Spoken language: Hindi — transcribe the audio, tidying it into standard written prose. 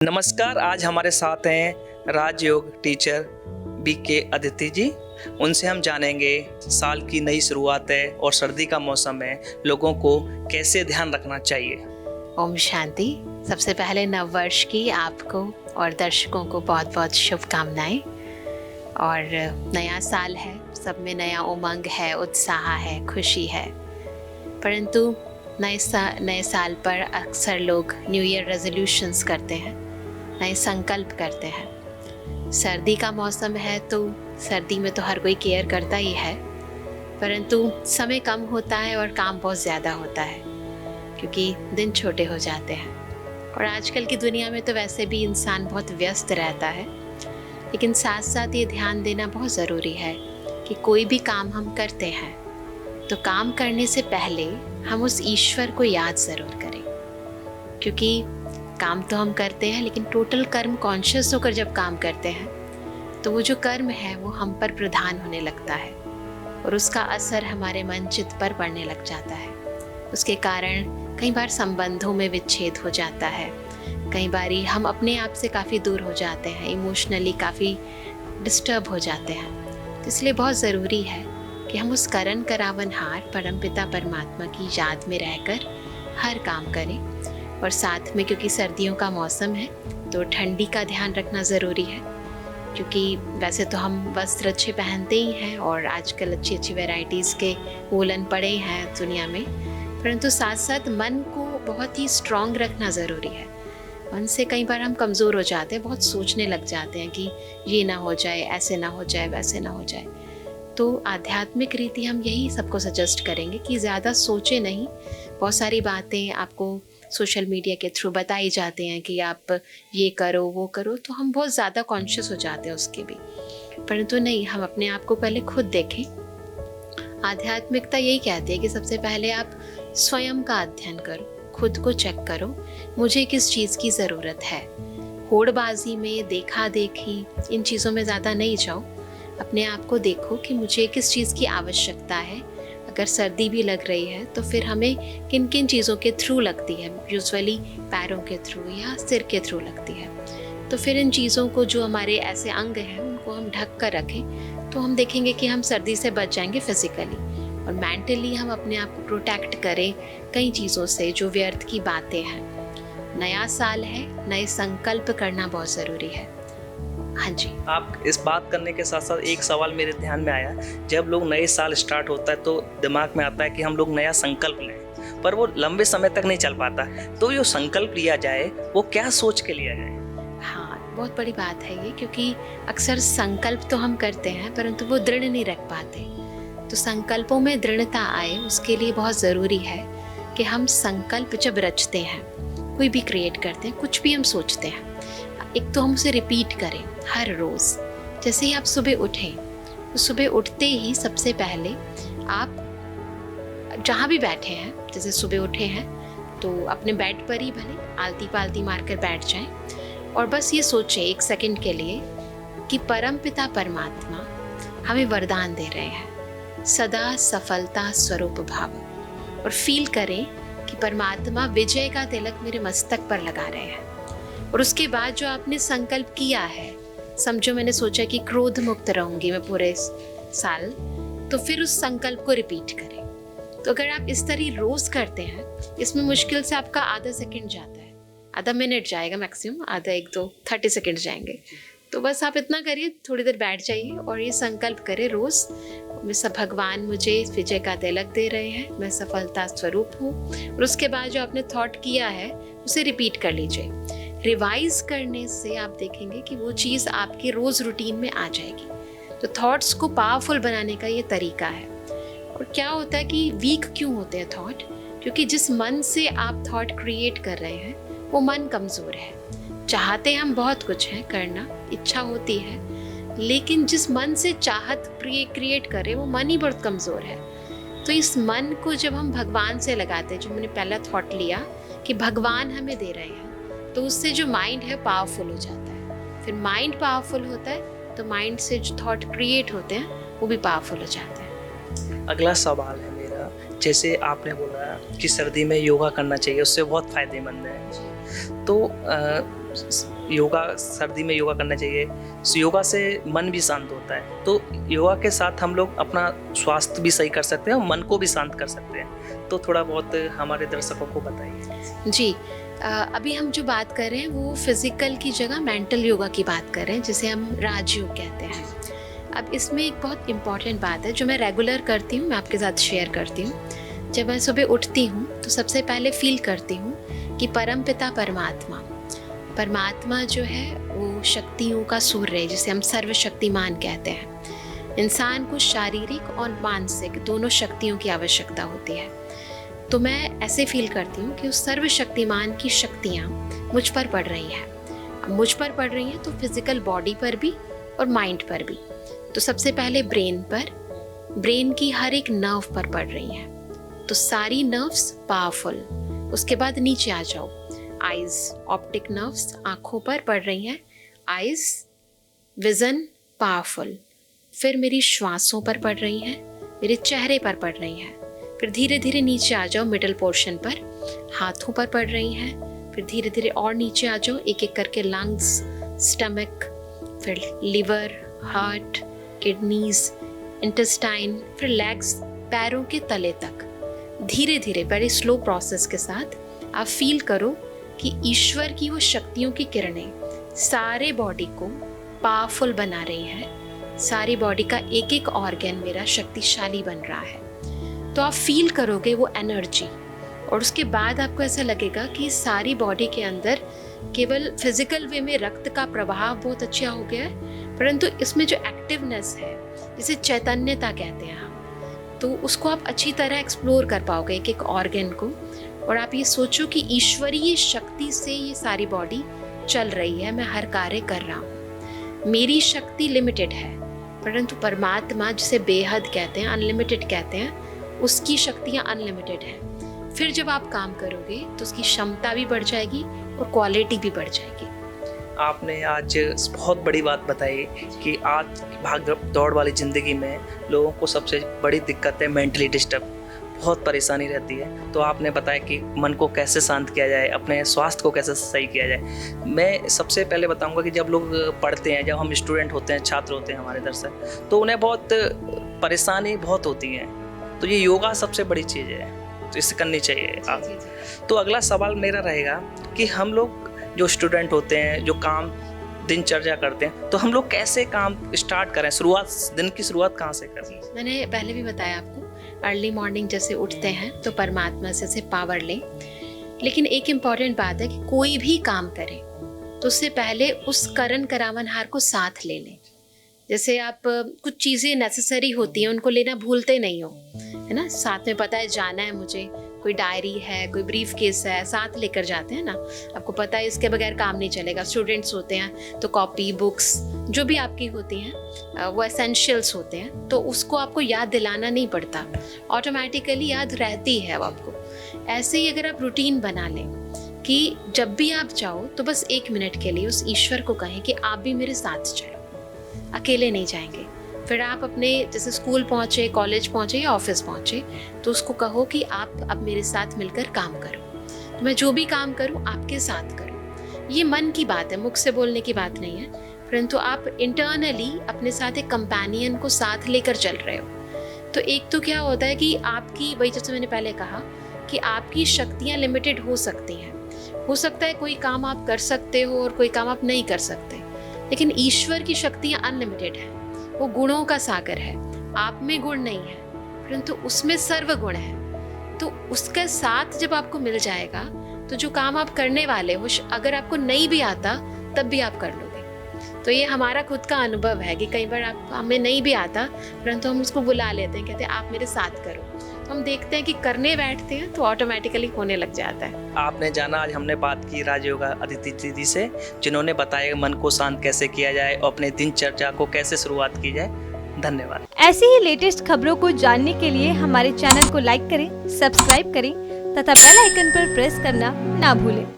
नमस्कार। आज हमारे साथ हैं राजयोग टीचर BK अदिति जी। उनसे हम जानेंगे साल की नई शुरुआत है और सर्दी का मौसम है, लोगों को कैसे ध्यान रखना चाहिए। ओम शांति। सबसे पहले नव वर्ष की आपको और दर्शकों को बहुत बहुत शुभकामनाएं। और नया साल है, सब में नया उमंग है, उत्साह है, खुशी है। परंतु नए साल पर अक्सर लोग न्यू ईयर रेजोल्यूशंस करते हैं, नए संकल्प करते हैं। सर्दी का मौसम है तो सर्दी में तो हर कोई केयर करता ही है, परंतु समय कम होता है और काम बहुत ज़्यादा होता है क्योंकि दिन छोटे हो जाते हैं। और आजकल की दुनिया में तो वैसे भी इंसान बहुत व्यस्त रहता है, लेकिन साथ साथ ये ध्यान देना बहुत ज़रूरी है कि कोई भी काम हम करते हैं तो काम करने से पहले हम उस ईश्वर को याद ज़रूर करें, क्योंकि काम तो हम करते हैं लेकिन टोटल कर्म कॉन्शियस होकर जब काम करते हैं तो वो जो कर्म है वो हम पर प्रधान होने लगता है और उसका असर हमारे मन चित्त पर पड़ने लग जाता है। उसके कारण कई बार संबंधों में विच्छेद हो जाता है, कई बार हम अपने आप से काफ़ी दूर हो जाते हैं, इमोशनली काफ़ी डिस्टर्ब हो जाते हैं। तो इसलिए बहुत ज़रूरी है कि हम उस करण करावनहार परमपिता परमात्मा की याद में रहकर हर काम करें। और साथ में क्योंकि सर्दियों का मौसम है तो ठंडी का ध्यान रखना ज़रूरी है, क्योंकि वैसे तो हम वस्त्र अच्छे पहनते ही हैं और आजकल अच्छी अच्छी वैरायटीज़ के वूलन पड़े हैं दुनिया में, परंतु साथ साथ मन को बहुत ही स्ट्रॉन्ग रखना ज़रूरी है। मन से कई बार हम कमज़ोर हो जाते हैं, बहुत सोचने लग जाते हैं कि ये ना हो जाए, ऐसे ना हो जाए, वैसे ना हो जाए। तो आध्यात्मिक रीति हम यही सबको सजेस्ट करेंगे कि ज़्यादा सोचे नहीं। बहुत सारी बातें आपको सोशल मीडिया के थ्रू बताई जाते हैं कि आप ये करो वो करो, तो हम बहुत ज़्यादा कॉन्शियस हो जाते हैं उसके भी, परंतु नहीं, हम अपने आप को पहले खुद देखें। आध्यात्मिकता यही कहती है कि सबसे पहले आप स्वयं का अध्ययन करो, खुद को चेक करो, मुझे किस चीज़ की ज़रूरत है। होड़बाजी में, देखा देखी, इन चीज़ों में ज़्यादा नहीं जाओ। अपने आप को देखो कि मुझे किस चीज़ की आवश्यकता है। अगर सर्दी भी लग रही है तो फिर हमें किन किन चीज़ों के थ्रू लगती है, यूजुअली पैरों के थ्रू या सिर के थ्रू लगती है। तो फिर इन चीज़ों को, जो हमारे ऐसे अंग हैं, उनको हम ढक कर रखें तो हम देखेंगे कि हम सर्दी से बच जाएंगे फिजिकली, और मेंटली हम अपने आप को प्रोटेक्ट करें कई चीज़ों से जो व्यर्थ की बातें हैं। नया साल है, नए संकल्प करना बहुत ज़रूरी है। हाँ जी। आप इस बात करने के साथ साथ एक सवाल मेरे ध्यान में आया। जब लोग नए साल स्टार्ट होता है तो दिमाग में आता है कि हम लोग नया संकल्प लें, पर वो लंबे समय तक नहीं चल पाता। तो जो संकल्प लिया जाए वो क्या सोच के लिया जाए? हाँ, बहुत बड़ी बात है ये, क्योंकि अक्सर संकल्प तो हम करते हैं परंतु वो दृढ़ नहीं रख पाते। तो संकल्पों में दृढ़ता आए उसके लिए बहुत ज़रूरी है कि हम संकल्प जब रचते हैं, कोई भी क्रिएट करते हैं, कुछ भी हम सोचते हैं, एक तो हम उसे रिपीट करें हर रोज़। जैसे ही आप सुबह उठें तो सुबह उठते ही सबसे पहले आप जहाँ भी बैठे हैं, जैसे सुबह उठे हैं तो अपने बेड पर ही भले आलती पालती मारकर बैठ जाएं और बस ये सोचें एक सेकंड के लिए कि परमपिता परमात्मा हमें वरदान दे रहे हैं, सदा सफलता स्वरूप भाव, और फील करें कि परमात्मा विजय का तिलक मेरे मस्तक पर लगा रहे हैं। और उसके बाद जो आपने संकल्प किया है, समझो मैंने सोचा कि क्रोध मुक्त रहूंगी मैं पूरे साल, तो फिर उस संकल्प को रिपीट करें। तो अगर आप इस तरह रोज करते हैं, इसमें मुश्किल से आपका आधा सेकंड जाता है, आधा मिनट जाएगा मैक्सिमम, आधा 1-2-30 सेकंड जाएंगे। तो बस आप इतना करिए, थोड़ी देर बैठ जाइए और ये संकल्प करें रोज, मैं सब भगवान मुझे विजय का तिलक दे रहे हैं, मैं सफलता स्वरूप हूँ। और उसके बाद जो आपने थॉट किया है उसे रिपीट कर लीजिए। रिवाइज करने से आप देखेंगे कि वो चीज़ आपके रोज़ रूटीन में आ जाएगी। तो थॉट्स को पावरफुल बनाने का ये तरीका है। और क्या होता है कि वीक क्यों होते हैं थॉट? क्योंकि जिस मन से आप थॉट क्रिएट कर रहे हैं वो मन कमज़ोर है। चाहते हम बहुत कुछ है करना, इच्छा होती है, लेकिन जिस मन से चाहत क्रिएट करे वो मन ही बहुत कमज़ोर है। तो इस मन को जब हम भगवान से लगाते हैं, जो मैंने पहला थॉट लिया कि भगवान हमें दे रहे हैं, तो उससे जो माइंड है पावरफुल हो जाता है। फिर माइंड पावरफुल होता है तो माइंड से जो थॉट क्रिएट होते हैं वो भी पावरफुल हो जाते हैं। अगला सवाल है मेरा, जैसे आपने बोला कि सर्दी में योगा करना चाहिए, उससे बहुत फायदेमंद है। तो योगा, सर्दी में योगा करना चाहिए। योगा से मन भी शांत होता है, तो योगा के साथ हम लोग अपना स्वास्थ्य भी सही कर सकते हैं और मन को भी शांत कर सकते हैं। तो थोड़ा बहुत हमारे दर्शकों को बताइए। जी, अभी हम जो बात कर रहे हैं वो फिजिकल की जगह मेंटल योगा की बात कर रहे हैं, जिसे हम राजयोग कहते हैं। अब इसमें एक बहुत इम्पॉर्टेंट बात है जो मैं रेगुलर करती हूँ, मैं आपके साथ शेयर करती हूँ। जब मैं सुबह उठती हूँ तो सबसे पहले फील करती हूँ कि परमपिता परमात्मा जो है वो शक्तियों का सूर्य है, जिसे हम सर्वशक्तिमान कहते हैं। इंसान को शारीरिक और मानसिक दोनों शक्तियों की आवश्यकता होती है। तो मैं ऐसे फील करती हूँ कि उस सर्वशक्तिमान की शक्तियाँ मुझ पर पड़ रही हैं। अब मुझ पर पड़ रही हैं तो फिजिकल बॉडी पर भी और माइंड पर भी। तो सबसे पहले ब्रेन की हर एक नर्व पर पड़ रही हैं, तो सारी नर्व्स पावरफुल। उसके बाद नीचे आ जाओ, आइज, ऑप्टिक नर्व्स आँखों पर पड़ रही हैं, आइज, विजन पावरफुल। फिर मेरी श्वासों पर पड़ रही हैं, मेरे चेहरे पर पड़ रही हैं। फिर धीरे धीरे नीचे आ जाओ मिडल पोर्शन पर, हाथों पर पड़ रही हैं। फिर धीरे धीरे और नीचे आ जाओ, एक एक करके लंग्स, स्टमक, फिर लिवर, हार्ट, किडनीज, इंटेस्टाइन, फिर लेग्स, पैरों के तले तक। धीरे धीरे बड़े स्लो प्रोसेस के साथ आप फील करो कि ईश्वर की वो शक्तियों की किरणें सारे बॉडी को पावरफुल बना रही हैं। सारी बॉडी का एक एक ऑर्गन मेरा शक्तिशाली बन रहा है। तो आप फील करोगे वो एनर्जी, और उसके बाद आपको ऐसा लगेगा कि सारी बॉडी के अंदर केवल फिजिकल वे में रक्त का प्रवाह बहुत अच्छा हो गया है, परंतु इसमें जो एक्टिवनेस है, जिसे चैतन्यता कहते हैं हम, तो उसको आप अच्छी तरह एक्सप्लोर कर पाओगे एक एक ऑर्गन को। और आप ये सोचो कि ईश्वरीय शक्ति से ये सारी बॉडी चल रही है, मैं हर कार्य कर रहा हूँ। मेरी शक्ति लिमिटेड है, परंतु परमात्मा, जिसे बेहद कहते हैं, अनलिमिटेड कहते हैं, उसकी शक्तियाँ अनलिमिटेड हैं। फिर जब आप काम करोगे तो उसकी क्षमता भी बढ़ जाएगी और क्वालिटी भी बढ़ जाएगी। आपने आज बहुत बड़ी बात बताई कि आज भाग दौड़ वाली ज़िंदगी में लोगों को सबसे बड़ी दिक्कत है मेंटली डिस्टर्ब, बहुत परेशानी रहती है। तो आपने बताया कि मन को कैसे शांत किया जाए, अपने स्वास्थ्य को कैसे सही किया जाए। मैं सबसे पहले बताऊंगा कि जब लोग पढ़ते हैं, जब हम स्टूडेंट होते हैं, छात्र होते हैं हमारे दर्शक, तो उन्हें बहुत परेशानी बहुत होती है। तो ये योगा सबसे बड़ी चीज़ है, तो इसे करनी चाहिए आप। तो अगला सवाल मेरा रहेगा कि हम लोग जो स्टूडेंट होते हैं, जो काम दिनचर्या करते हैं, तो हम लोग कैसे काम स्टार्ट करें, दिन की शुरुआत कहाँ से करें? मैंने पहले भी बताया आपको, अर्ली मॉर्निंग जैसे उठते हैं तो परमात्मा से पावर लें। लेकिन एक इम्पॉर्टेंट बात है कि कोई भी काम करें तो उससे पहले उस करन करावनहार को साथ ले लें। जैसे आप कुछ चीज़ें नेसेसरी होती हैं, उनको लेना भूलते नहीं हो, है ना। साथ में पता है जाना है मुझे, कोई डायरी है, कोई ब्रीफ केस है, साथ लेकर जाते हैं ना। आपको पता है इसके बगैर काम नहीं चलेगा। स्टूडेंट्स होते हैं तो कॉपी, बुक्स जो भी आपकी होती हैं वो एसेंशियल्स होते हैं, तो उसको आपको याद दिलाना नहीं पड़ता, ऑटोमेटिकली याद रहती है वो आपको। ऐसे ही अगर आप रूटीन बना लें कि जब भी आप जाओ तो बस 1 मिनट के लिए उस ईश्वर को कहें कि आप भी मेरे साथ चलो, अकेले नहीं जाएंगे। फिर आप अपने जैसे स्कूल पहुँचे, कॉलेज पहुँचे या ऑफिस पहुँचे, तो उसको कहो कि आप अब मेरे साथ मिलकर काम करो, तो मैं जो भी काम करूँ आपके साथ करूँ। ये मन की बात है, मुख से बोलने की बात नहीं है, परंतु आप इंटरनली अपने साथ एक कंपेनियन को साथ लेकर चल रहे हो। तो एक तो क्या होता है कि आपकी, वही जैसे मैंने पहले कहा कि आपकी शक्तियाँ लिमिटेड हो सकती हैं। हो सकता है कोई काम आप कर सकते हो और कोई काम आप नहीं कर सकते, लेकिन ईश्वर की शक्तियाँ अनलिमिटेड हैं। वो गुणों का सागर है, आप में गुण नहीं है, परंतु उसमें सर्व गुण है। तो उसका साथ जब आपको मिल जाएगा तो जो काम आप करने वाले हो, अगर आपको नहीं भी आता तब भी आप कर लोगे। तो ये हमारा खुद का अनुभव है कि कई बार हमें नहीं भी आता, परंतु हम उसको बुला लेते हैं, कहते हैं आप मेरे साथ करो। तो हम देखते हैं कि करने बैठते हैं तो ऑटोमेटिकली होने लग जाता है। आपने जाना, आज हमने बात की राजयोगा अदिति दीदी से, जिन्होंने बताया मन को शांत कैसे किया जाए और अपने दिनचर्या को कैसे शुरुआत की जाए। धन्यवाद। ऐसी ही लेटेस्ट खबरों को जानने के लिए हमारे चैनल को लाइक करें, सब्सक्राइब करें तथा बेल आइकन पर प्रेस करना ना भूलें।